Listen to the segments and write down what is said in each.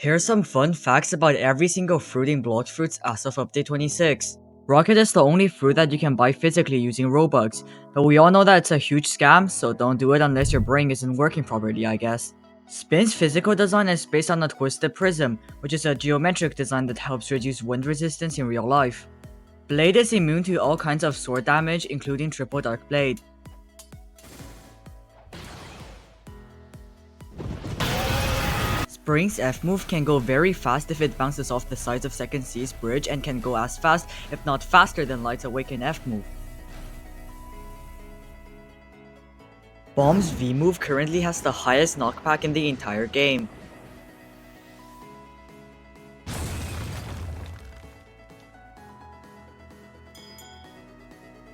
Here's some fun facts about every single fruit in Blox Fruits as of update 26. Rocket is the only fruit that you can buy physically using Robux, but we all know that it's a huge scam, so don't do it unless your brain isn't working properly, I guess. Spin's physical design is based on a twisted prism, which is a geometric design that helps reduce wind resistance in real life. Blade is immune to all kinds of sword damage, including triple dark blade. Spring's F move can go very fast if it bounces off the sides of Second C's bridge and can go as fast, if not faster than Light's Awaken F move. Bomb's V move currently has the highest knockback in the entire game.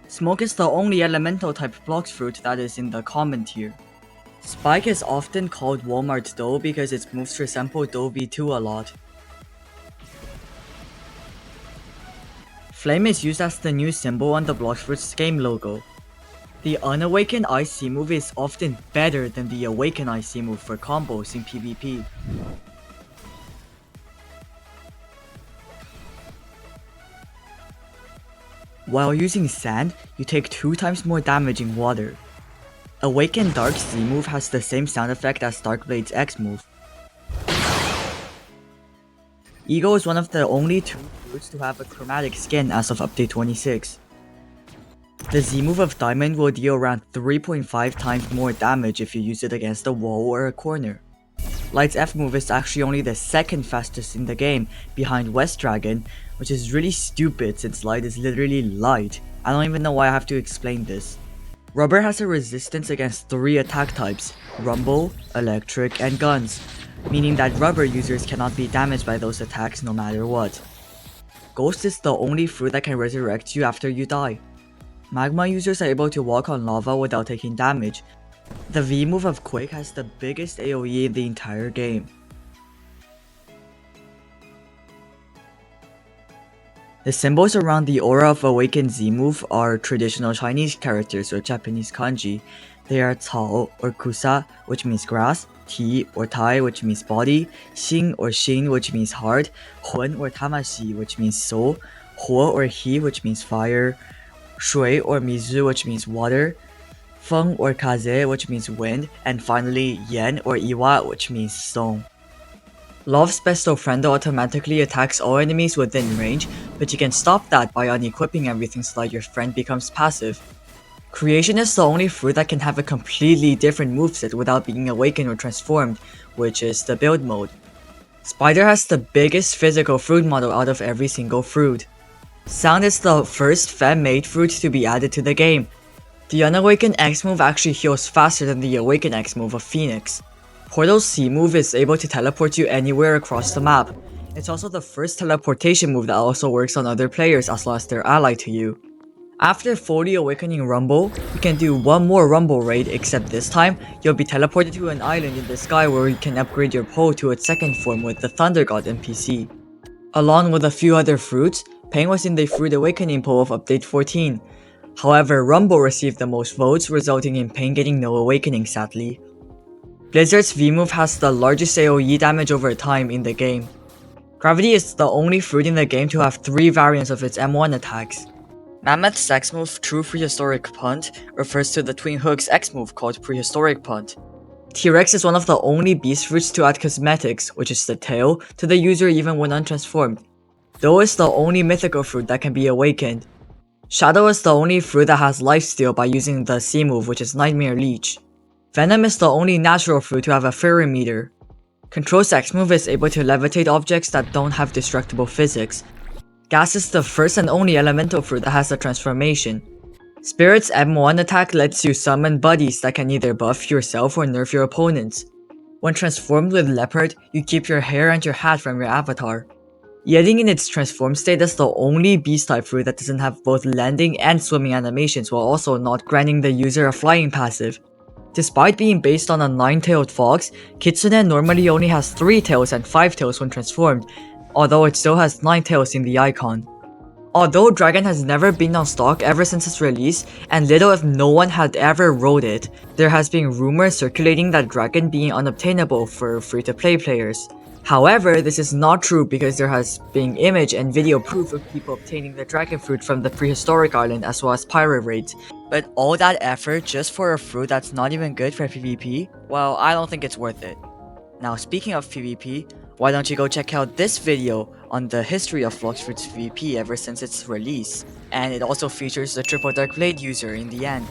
Smoke is the only elemental type Blox fruit that is in the common tier. Spike is often called Walmart Dough because its moves resemble Dough V2 a lot. Flame is used as the new symbol on the Blox Fruits game logo. The Unawakened IC move is often better than the Awakened IC move for combos in PvP. While using sand, you take 2 times more damage in water. Awakened Dark Z move has the same sound effect as Darkblade's X move. Eagle is one of the only 2 fruits to have a chromatic skin as of update 26. The Z move of Diamond will deal around 3.5 times more damage if you use it against a wall or a corner. Light's F move is actually only the second fastest in the game, behind West Dragon, which is really stupid since Light is literally light. I don't even know why I have to explain this. Rubber has a resistance against 3 attack types, Rumble, Electric, and Guns, meaning that Rubber users cannot be damaged by those attacks no matter what. Ghost is the only fruit that can resurrect you after you die. Magma users are able to walk on lava without taking damage. The V move of Quake has the biggest AoE in the entire game. The symbols around the aura of Awakened Z move are traditional Chinese characters or Japanese kanji. They are Cao or Kusa, which means grass, Ti or Tai, which means body, Xing or Xin, which means heart, Hun or Tamashi, which means soul, Huo or He, which means fire, Shui or Mizu, which means water, Feng or Kaze, which means wind, and finally Yan or Iwa, which means stone. Love's Besto Friendo automatically attacks all enemies within range, but you can stop that by unequipping everything so that your friend becomes passive. Creation is the only fruit that can have a completely different moveset without being awakened or transformed, which is the build mode. Spider has the biggest physical fruit model out of every single fruit. Sound is the first fan-made fruit to be added to the game. The Unawakened X move actually heals faster than the Awakened X move of Phoenix. Portal's C move is able to teleport you anywhere across the map. It's also the first teleportation move that also works on other players as long as they're allied to you. After fully awakening Rumble, you can do one more Rumble raid, except this time, you'll be teleported to an island in the sky where you can upgrade your pole to its second form with the Thunder God NPC. Along with a few other fruits, Pain was in the Fruit Awakening poll of update 14. However, Rumble received the most votes, resulting in Pain getting no awakening sadly. Blizzard's V move has the largest AoE damage over time in the game. Gravity is the only fruit in the game to have 3 variants of its M1 attacks. Mammoth's X move, True Prehistoric Punt, refers to the Twin Hook's X move called Prehistoric Punt. T-Rex is one of the only beast fruits to add cosmetics, which is the tail, to the user even when untransformed. Dough is the only mythical fruit that can be awakened. Shadow is the only fruit that has lifesteal by using the C move, which is Nightmare Leech. Venom is the only natural fruit to have a Fury meter. Control's X move is able to levitate objects that don't have destructible physics. Gas is the first and only elemental fruit that has a transformation. Spirit's M1 attack lets you summon buddies that can either buff yourself or nerf your opponents. When transformed with Leopard, you keep your hair and your hat from your avatar. Yeti in its transformed state is the only beast-type fruit that doesn't have both landing and swimming animations while also not granting the user a flying passive. Despite being based on a 9-tailed fox, Kitsune normally only has 3 tails and 5 tails when transformed, although it still has 9 tails in the icon. Although Dragon has never been on stock ever since its release, and little if no one had ever rode it, there has been rumors circulating that Dragon being unobtainable for free-to-play players. However, this is not true because there has been image and video proof of people obtaining the dragon fruit from the prehistoric island as well as pirate raids. But all that effort just for a fruit that's not even good for PvP? Well, I don't think it's worth it. Now, speaking of PvP, why don't you go check out this video on the history of Blox Fruit's PvP ever since its release, and it also features the triple dark blade user in the end.